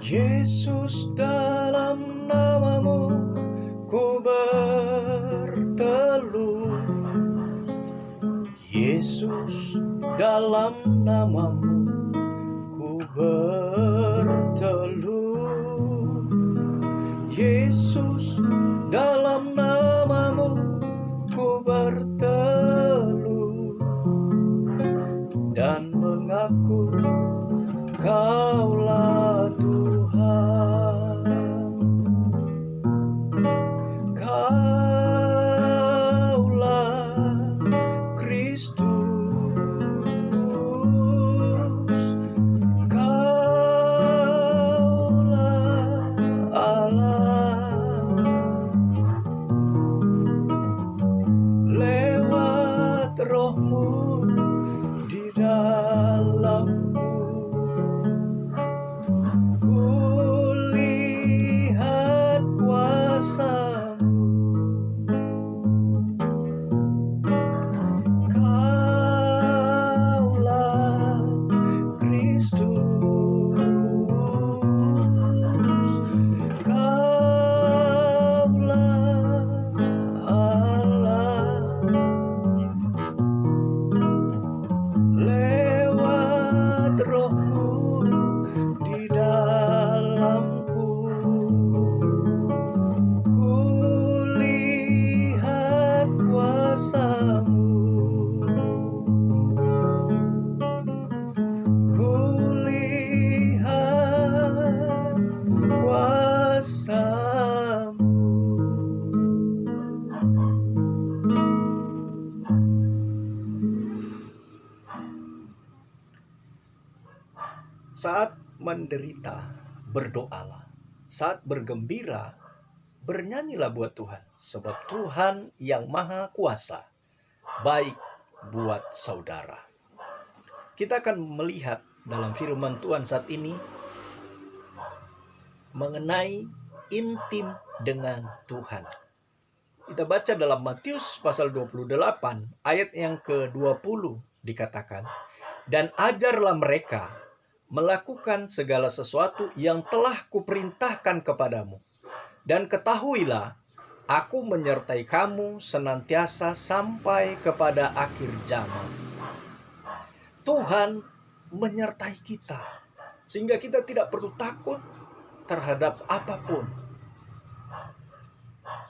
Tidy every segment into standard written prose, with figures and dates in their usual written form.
Yesus, dalam namamu ku berteluh. Yesus, dalam namamu ku berteluh. Yesus, dalam namamu ku berteluh dan mengaku Kaulah Tuhan. Kaulah Kristus. Kaulah Allah. Lewat Roh-Mu di dalamku, kulihat kuasa-Mu. Kaulah Kristus. Kaulah Allah. Lewat Roh-Mu di dalamku, kulihat kuasa-Mu. Kulihat kuasa-Mu. Saat menderita, berdoalah. Saat bergembira, bernyanyilah buat Tuhan. Sebab Tuhan yang Maha Kuasa baik buat saudara. Kita akan melihat dalam firman Tuhan saat ini mengenai intim dengan Tuhan. Kita baca dalam Matius pasal 28 ayat yang ke-20 dikatakan, "Dan ajarlah mereka melakukan segala sesuatu yang telah kuperintahkan kepadamu. Dan ketahuilah, aku menyertai kamu senantiasa sampai kepada akhir zaman." Tuhan menyertai kita, sehingga kita tidak perlu takut terhadap apapun.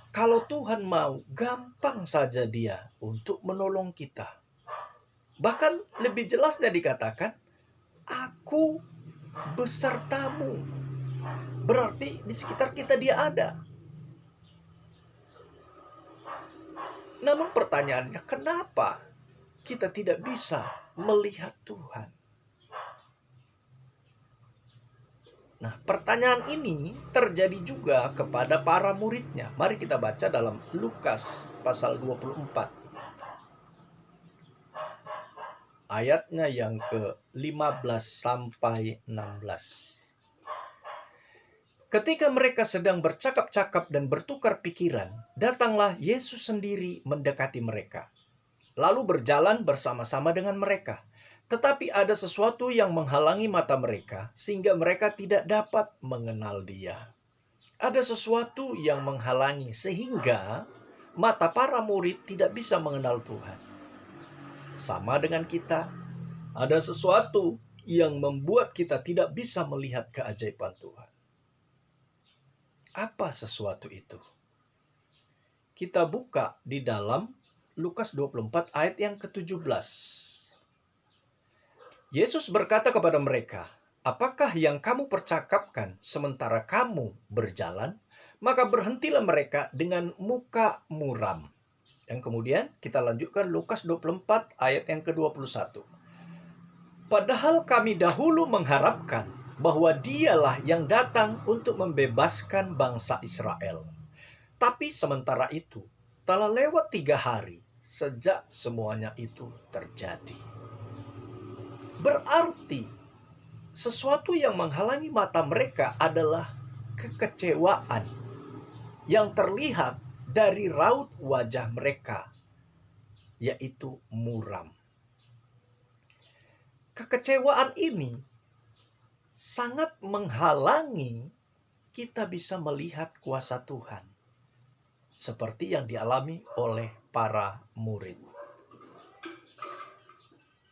Kalau Tuhan mau, gampang saja Dia untuk menolong kita. Bahkan lebih jelasnya dikatakan, "Aku besertamu." Berarti di sekitar kita Dia ada. Namun pertanyaannya, kenapa kita tidak bisa melihat Tuhan? Nah, pertanyaan ini terjadi juga kepada para muridnya. Mari kita baca dalam Lukas pasal 24. Ayatnya yang ke-15 sampai 16. Ketika mereka sedang bercakap-cakap dan bertukar pikiran, datanglah Yesus sendiri mendekati mereka, lalu berjalan bersama-sama dengan mereka. Tetapi ada sesuatu yang menghalangi mata mereka, sehingga mereka tidak dapat mengenal Dia. Ada sesuatu yang menghalangi, sehingga mata para murid tidak bisa mengenal Tuhan. Sama dengan kita, ada sesuatu yang membuat kita tidak bisa melihat keajaiban Tuhan. Apa sesuatu itu? Kita buka di dalam Lukas 24 ayat yang ke-17. Yesus berkata kepada mereka, "Apakah yang kamu percakapkan sementara kamu berjalan?" Maka berhentilah mereka dengan muka muram. Yang kemudian kita lanjutkan Lukas 24 ayat yang ke-21. "Padahal kami dahulu mengharapkan bahwa Dialah yang datang untuk membebaskan bangsa Israel. Tapi sementara itu, telah lewat 3 hari sejak semuanya itu terjadi." Berarti sesuatu yang menghalangi mata mereka adalah kekecewaan yang terlihat dari raut wajah mereka, yaitu muram. Kekecewaan ini sangat menghalangi kita bisa melihat kuasa Tuhan seperti yang dialami oleh para murid.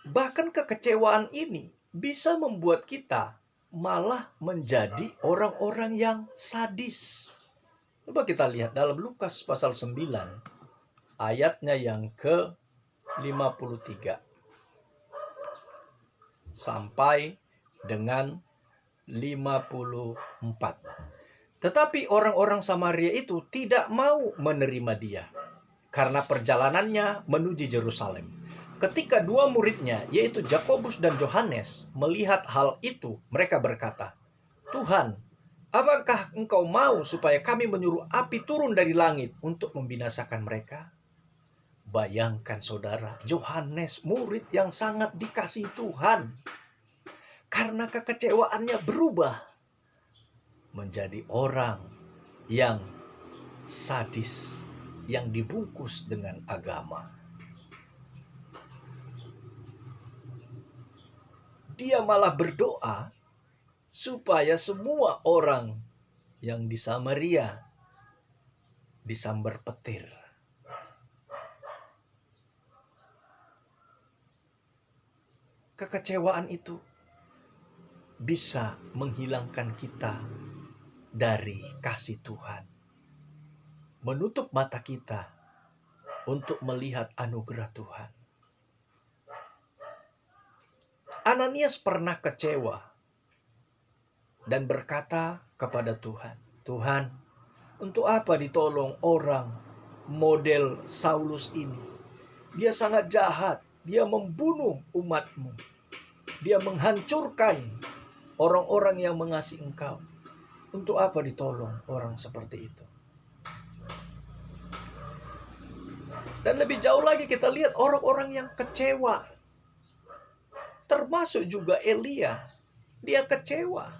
Bahkan kekecewaan ini bisa membuat kita malah menjadi orang-orang yang sadis. Coba kita lihat dalam Lukas pasal 9 ayatnya yang ke-53 sampai dengan 54. Tetapi orang-orang Samaria itu tidak mau menerima dia karena perjalanannya menuju Yerusalem. Ketika dua muridnya, yaitu Yakobus dan Yohanes, melihat hal itu, mereka berkata, "Tuhan, apakah Engkau mau supaya kami menyuruh api turun dari langit untuk membinasakan mereka?" Bayangkan saudara, Yohanes murid yang sangat dikasihi Tuhan, karena kekecewaannya berubah menjadi orang yang sadis, yang dibungkus dengan agama. Dia malah berdoa supaya semua orang yang di Samaria disambar petir. Kekecewaan itu bisa menghilangkan kita dari kasih Tuhan, menutup mata kita untuk melihat anugerah Tuhan. Ananias pernah kecewa dan berkata kepada Tuhan, "Tuhan, untuk apa ditolong orang model Saulus ini? Dia sangat jahat, dia membunuh umat-Mu. Dia menghancurkan orang-orang yang mengasihi Engkau. Untuk apa ditolong orang seperti itu?" Dan lebih jauh lagi kita lihat orang-orang yang kecewa. Termasuk juga Elia. Dia kecewa.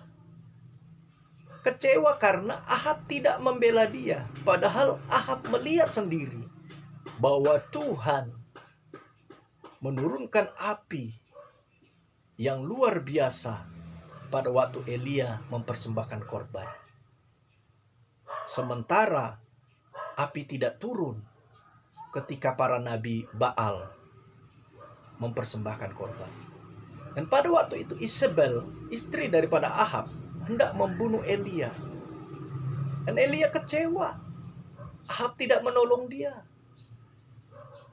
Kecewa karena Ahab tidak membela dia. Padahal Ahab melihat sendiri bahwa Tuhan menurunkan api yang luar biasa pada waktu Elia mempersembahkan korban. Sementara api tidak turun ketika para nabi Baal mempersembahkan korban. Dan pada waktu itu Isabel, istri daripada Ahab, hendak membunuh Elia. Dan Elia kecewa. Ahab tidak menolong dia.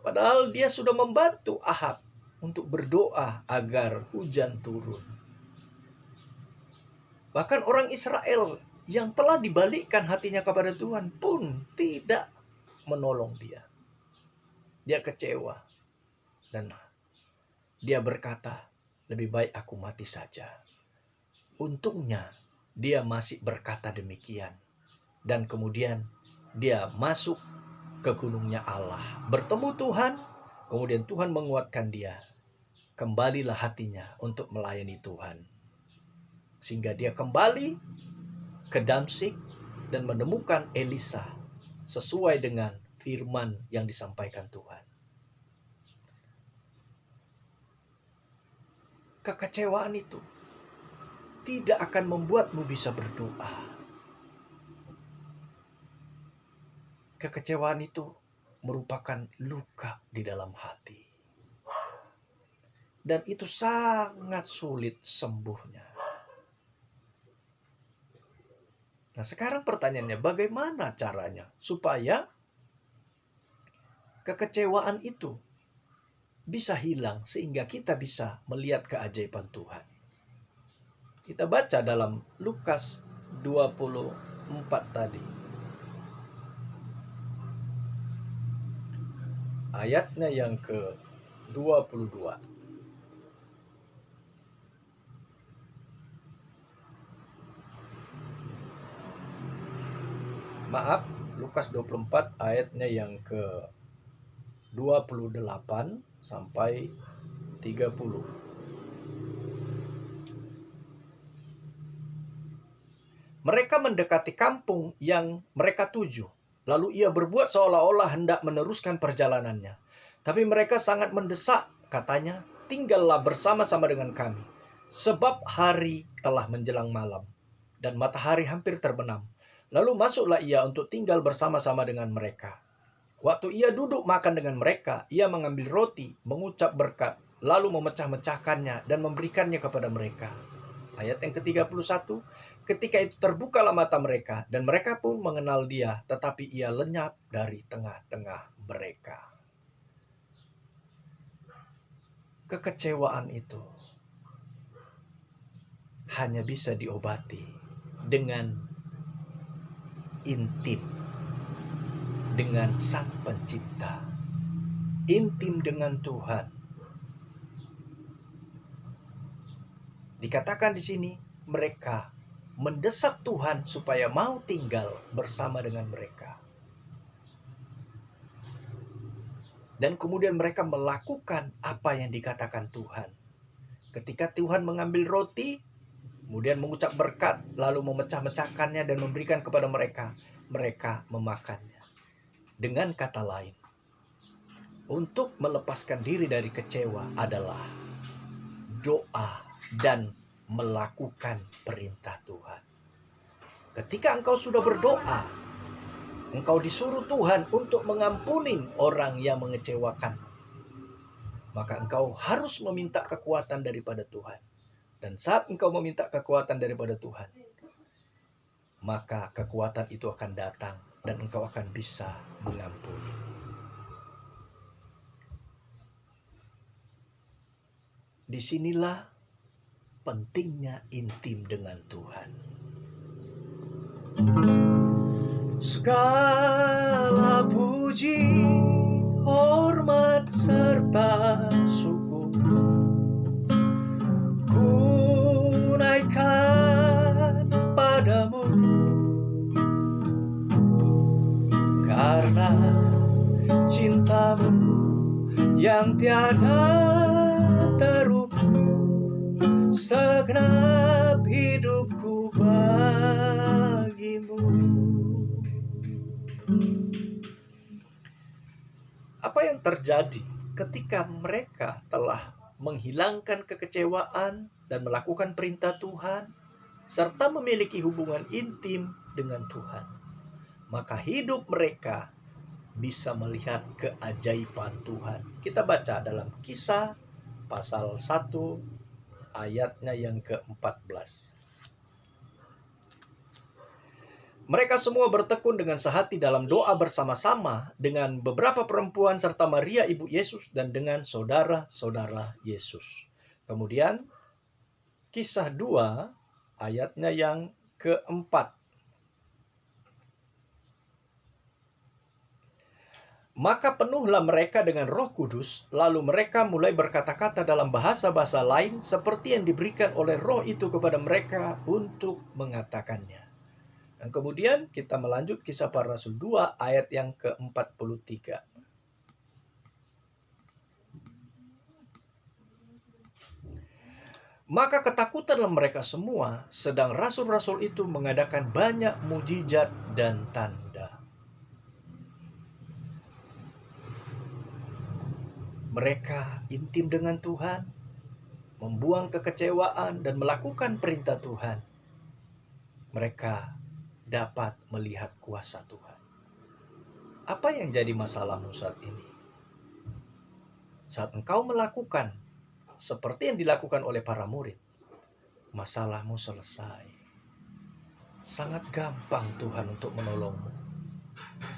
Padahal dia sudah membantu Ahab untuk berdoa agar hujan turun. Bahkan orang Israel yang telah dibalikkan hatinya kepada Tuhan pun tidak menolong dia. Dia kecewa. Dan dia berkata, "Lebih baik aku mati saja." Untungnya dia masih berkata demikian. Dan kemudian dia masuk ke gunungnya Allah, bertemu Tuhan, kemudian Tuhan menguatkan dia. Kembalilah hatinya untuk melayani Tuhan. Sehingga dia kembali ke Damsyik dan menemukan Elisa sesuai dengan firman yang disampaikan Tuhan. Kekecewaan itu tidak akan membuatmu bisa berdoa. Kekecewaan itu merupakan luka di dalam hati. Dan itu sangat sulit sembuhnya. Nah, sekarang pertanyaannya, bagaimana caranya supaya kekecewaan itu bisa hilang sehingga kita bisa melihat keajaiban Tuhan? Kita baca dalam Lukas 24 tadi. Ayatnya yang ke-22. Maaf, Lukas 24 ayatnya yang ke-28 sampai 30. Mereka mendekati kampung yang mereka tuju. Lalu ia berbuat seolah-olah hendak meneruskan perjalanannya. Tapi mereka sangat mendesak, katanya, "Tinggallah bersama-sama dengan kami. Sebab hari telah menjelang malam, dan matahari hampir terbenam. Lalu masuklah ia untuk tinggal bersama-sama dengan mereka. Waktu ia duduk makan dengan mereka, ia mengambil roti, mengucap berkat, lalu memecah-mecahkannya dan memberikannya kepada mereka. Ayat yang ke-31, ketika itu terbukalah mata mereka, dan mereka pun mengenal dia, tetapi ia lenyap dari tengah-tengah mereka. Kekecewaan itu hanya bisa diobati dengan intim dengan Sang Pencipta, intim dengan Tuhan. Dikatakan di sini, mereka mendesak Tuhan supaya mau tinggal bersama dengan mereka. Dan kemudian mereka melakukan apa yang dikatakan Tuhan. Ketika Tuhan mengambil roti, kemudian mengucap berkat, lalu memecah-mecahkannya dan memberikan kepada mereka, mereka memakannya. Dengan kata lain, untuk melepaskan diri dari kecewa adalah doa dan melakukan perintah Tuhan. Ketika engkau sudah berdoa, engkau disuruh Tuhan untuk mengampuni orang yang mengecewakan, maka engkau harus meminta kekuatan daripada Tuhan. Dan saat engkau meminta kekuatan daripada Tuhan, maka kekuatan itu akan datang dan engkau akan bisa mengampuni. Disinilah pentingnya intim dengan Tuhan. Segala puji, hormat, serta syukur ku naikkan padamu, karena cintamu yang tiada terukur, segenap hidupku bagimu. Apa yang terjadi ketika mereka telah menghilangkan kekecewaan dan melakukan perintah Tuhan, serta memiliki hubungan intim dengan Tuhan? Maka hidup mereka bisa melihat keajaiban Tuhan. Kita baca dalam Kisah pasal 1 ayatnya yang ke-14. Mereka semua bertekun dengan sehati dalam doa bersama-sama dengan beberapa perempuan serta Maria ibu Yesus dan dengan saudara-saudara Yesus. Kemudian Kisah 2 ayatnya yang ke-4. Maka penuhlah mereka dengan Roh Kudus, lalu mereka mulai berkata-kata dalam bahasa-bahasa lain seperti yang diberikan oleh Roh itu kepada mereka untuk mengatakannya. Dan kemudian kita melanjut Kisah Para Rasul 2 ayat yang ke-43. Maka ketakutanlah mereka semua, sedang rasul-rasul itu mengadakan banyak mujizat dan tanda. Mereka intim dengan Tuhan, membuang kekecewaan dan melakukan perintah Tuhan. Mereka dapat melihat kuasa Tuhan. Apa yang jadi masalahmu saat ini? Saat engkau melakukan seperti yang dilakukan oleh para murid, masalahmu selesai. Sangat gampang Tuhan untuk menolongmu.